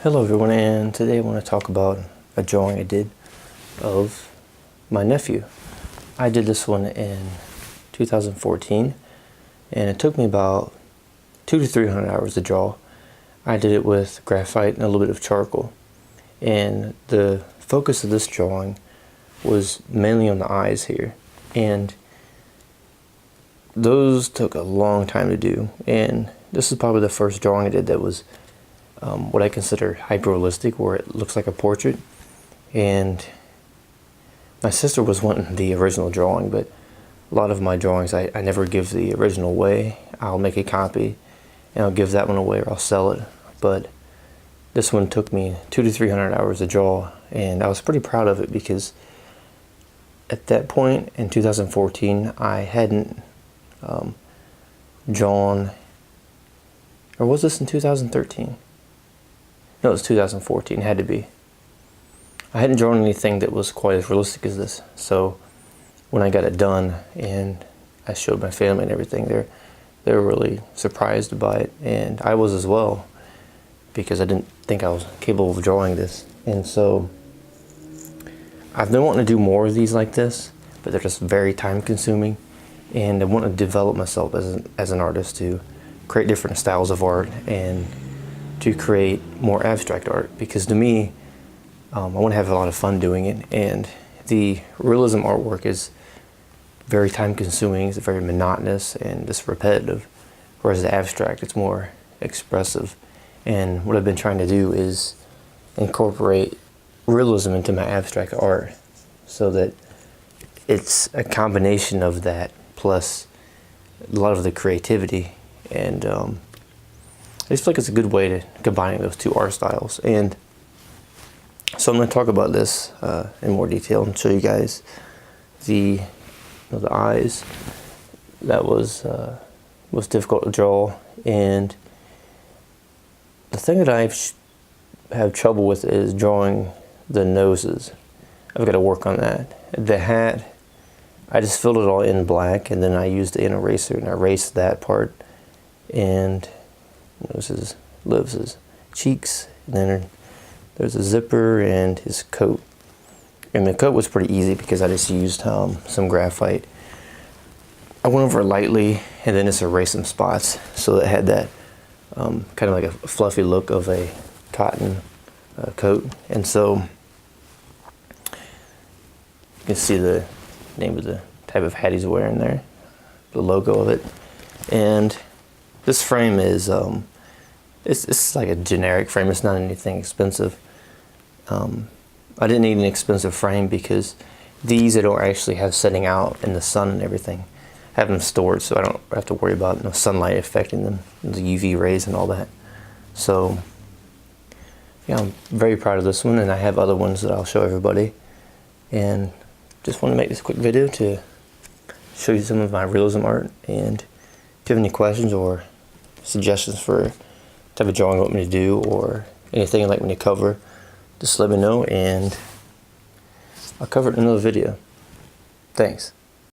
Hello everyone, and today I want to talk about a drawing I did of my nephew. I did this one in 2014 and it took me about 200 to 300 hours to draw. I did it with graphite and a little bit of charcoal, and the focus of this drawing was mainly on the eyes here, and those took a long time to do. And this is probably the first drawing I did that was what I consider hyper-realistic, where it looks like a portrait. And my sister was wanting the original drawing, but a lot of my drawings I never give the original away. I'll make a copy and I'll give that one away, or I'll sell it. But this one took me 200 to 300 hours to draw, and I was pretty proud of it because at that point in 2014 I hadn't drawn, or was this in 2013? No, it was 2014, it had to be. I hadn't drawn anything that was quite as realistic as this. So when I got it done and I showed my family and everything, they were really surprised by it, and I was as well, because I didn't think I was capable of drawing this. And so I've been wanting to do more of these like this, but they're just very time consuming, and I want to develop myself as an artist to create different styles of art and to create more abstract art, because to me, I want to have a lot of fun doing it. And the realism artwork is very time consuming, it's very monotonous and just repetitive, whereas the abstract, it's more expressive. And what I've been trying to do is incorporate realism into my abstract art, so that it's a combination of that plus a lot of the creativity. And I just feel like it's a good way to combine those two art styles. And so I'm going to talk about this in more detail and show you guys the eyes. That was difficult to draw, and the thing that I have trouble with is drawing the noses. I've got to work on that. The hat, I just filled it all in black, and then I used an eraser and I erased that part, and noses, lips, his cheeks, and then there's a zipper and his coat. And the coat was pretty easy because I just used some graphite. I went over it lightly and then just erased some spots so it had that kind of like a fluffy look of a cotton coat. And so you can see the name of the type of hat he's wearing there, the logo of it. And this frame is it's like a generic frame. It's not anything expensive. I didn't need an expensive frame because these I don't actually have setting out in the sun and everything. I have them stored, so I don't have to worry about no sunlight affecting them, the UV rays and all that. So yeah, I'm very proud of this one, and I have other ones that I'll show everybody. And just want to make this quick video to show you some of my realism art. And if you have any questions or suggestions for type of drawing you want me to do, or anything you'd like me to cover, just let me know and I'll cover it in another video. Thanks.